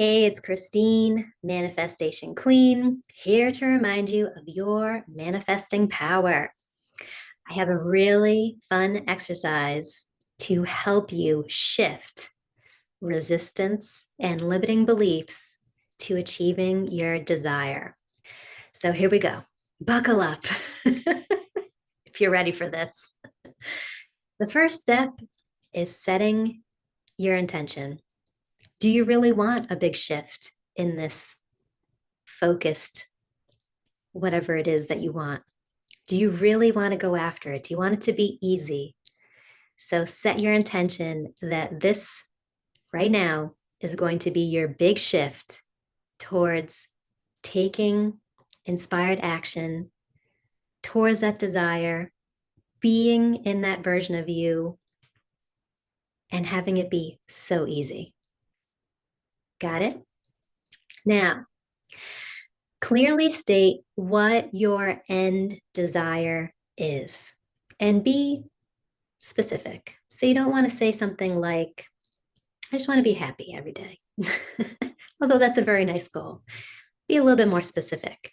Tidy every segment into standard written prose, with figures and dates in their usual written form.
Hey, it's Christine, Manifestation Queen, here to remind you of your manifesting power. I have a really fun exercise to help you shift resistance and limiting beliefs to achieving your desire. So here we go. Buckle up if you're ready for this. The first step is setting your intention. Do you really want a big shift in this focused, whatever it is that you want? Do you really want to go after it? Do you want it to be easy? So set your intention that this right now is going to be your big shift towards taking inspired action towards that desire, being in that version of you, and having it be so easy. Got it? Now, clearly state what your end desire is and be specific. So you don't want to say something like, I just want to be happy every day. Although that's a very nice goal. Be a little bit more specific.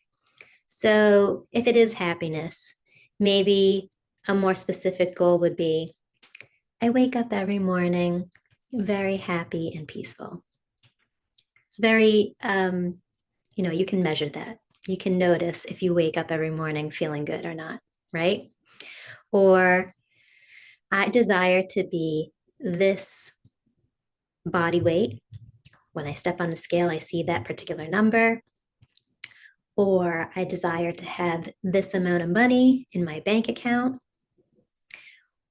So if it is happiness, maybe a more specific goal would be, I wake up every morning very happy and peaceful. It's very, you can measure that. You can notice if you wake up every morning feeling good or not, right? Or I desire to be this body weight. When I step on the scale, I see that particular number. Or I desire to have this amount of money in my bank account.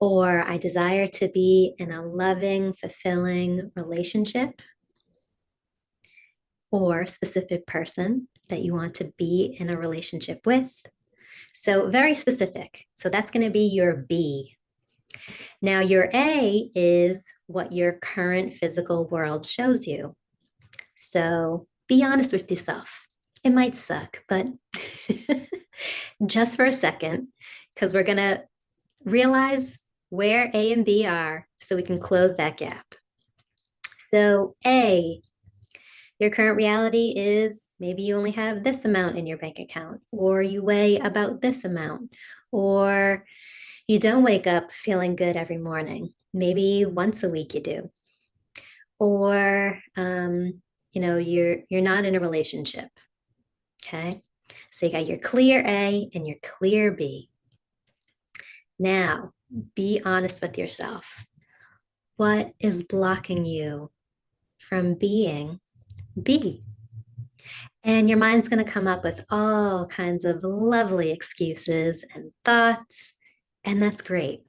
Or I desire to be in a loving, fulfilling relationship or specific person that you want to be in a relationship with. So very specific. So that's going to be your B. Now, your A is what your current physical world shows you. So be honest with yourself. It might suck, but just for a second, because we're going to realize where A and B are so we can close that gap. So, A, your current reality is maybe you only have this amount in your bank account, or you weigh about this amount, or you don't wake up feeling good every morning. Maybe once a week you do. Or you're not in a relationship. Okay. So you got your clear A and your clear B. Now, be honest with yourself. What is blocking you from being B? And your mind's going to come up with all kinds of lovely excuses and thoughts, and that's great.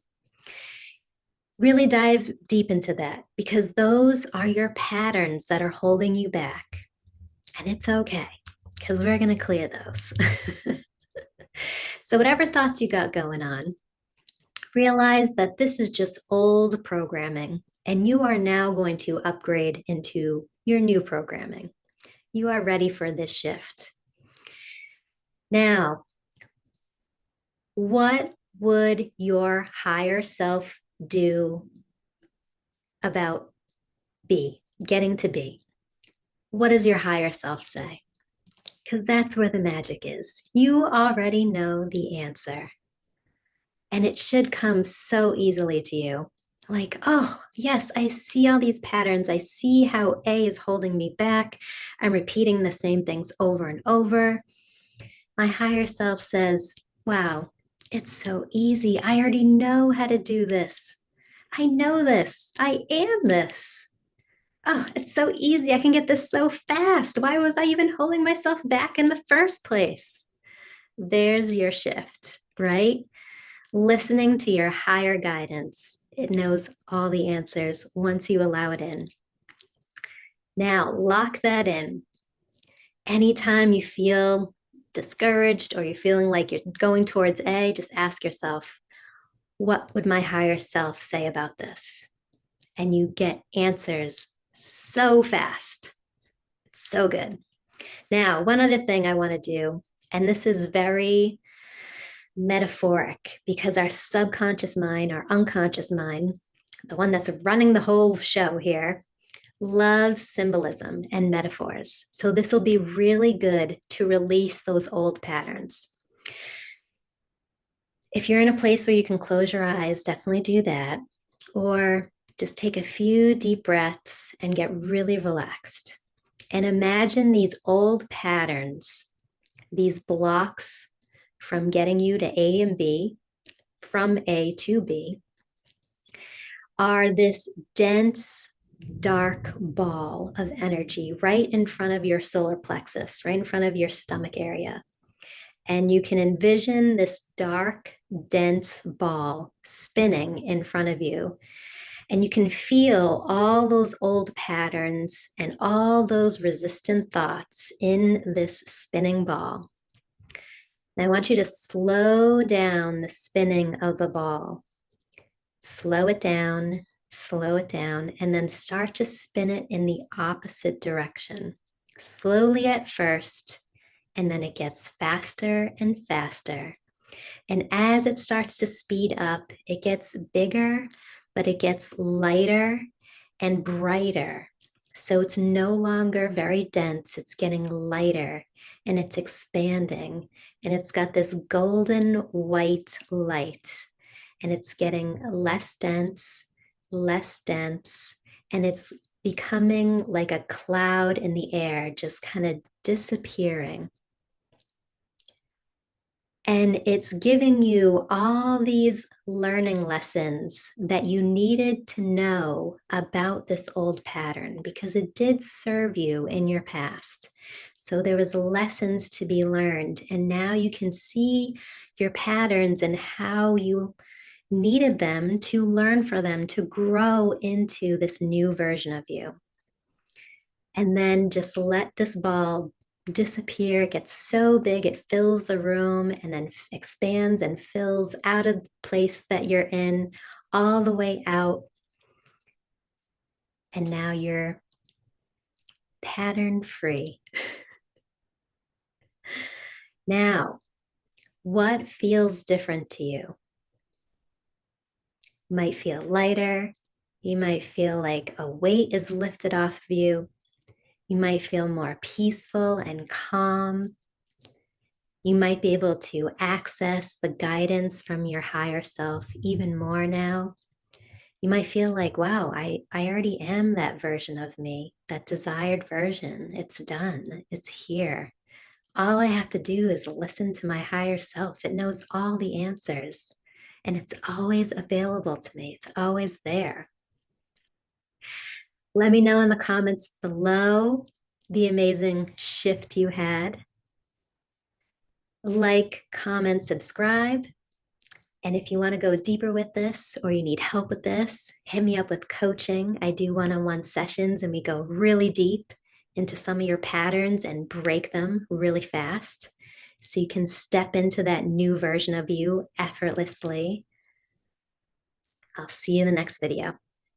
Really dive deep into that because those are your patterns that are holding you back. And it's okay because we're going to clear those. So, whatever thoughts you got going on, realize that this is just old programming and you are now going to upgrade into your new programming. You are ready for this shift. Now, what would your higher self do about B, getting to B? What does your higher self say? Because that's where the magic is. You already know the answer. And it should come so easily to you. Like, oh, yes, I see all these patterns. I see how A is holding me back. I'm repeating the same things over and over. My higher self says, wow, it's so easy. I already know how to do this. I know this. I am this. Oh, it's so easy. I can get this so fast. Why was I even holding myself back in the first place? There's your shift, right? Listening to your higher guidance. It knows all the answers once you allow it in. Now, lock that in. Anytime you feel discouraged or you're feeling like you're going towards A, just ask yourself, what would my higher self say about this? And you get answers so fast. It's so good. Now, one other thing I want to do, and this is very metaphoric because our subconscious mind, our unconscious mind, the one that's running the whole show here, loves symbolism and metaphors. So this will be really good to release those old patterns. If you're in a place where you can close your eyes, definitely do that. Or just take a few deep breaths and get really relaxed. And imagine these old patterns, these blocks from getting you to A and B, from A to B, are this dense, dark ball of energy right in front of your solar plexus, right in front of your stomach area. And you can envision this dark, dense ball spinning in front of you. And you can feel all those old patterns and all those resistant thoughts in this spinning ball. And I want you to slow down the spinning of the ball. Slow it down, and then start to spin it in the opposite direction. Slowly at first, and then it gets faster and faster. And as it starts to speed up, it gets bigger, but it gets lighter and brighter. So it's no longer very dense, it's getting lighter and it's expanding. And it's got this golden white light, and it's getting less dense, and it's becoming like a cloud in the air, just kind of disappearing. And it's giving you all these learning lessons that you needed to know about this old pattern because it did serve you in your past. So there was lessons to be learned. And now you can see your patterns and how you needed them to learn for them to grow into this new version of you. And then just let this ball disappear. It gets so big, it fills the room and then expands and fills out of the place that you're in, all the way out. And now you're pattern free. Now, what feels different to you? You might feel lighter. You might feel like a weight is lifted off of you. You might feel more peaceful and calm. You might be able to access the guidance from your higher self even more now. You might feel like, wow, I already am that version of me, that desired version. It's done, it's here. All I have to do is listen to my higher self. It knows all the answers, and it's always available to me. It's always there. Let me know in the comments below the amazing shift you had. Like, comment, subscribe. And if you want to go deeper with this or you need help with this, hit me up with coaching. I do one-on-one sessions and we go really deep into some of your patterns and break them really fast so you can step into that new version of you effortlessly. I'll see you in the next video.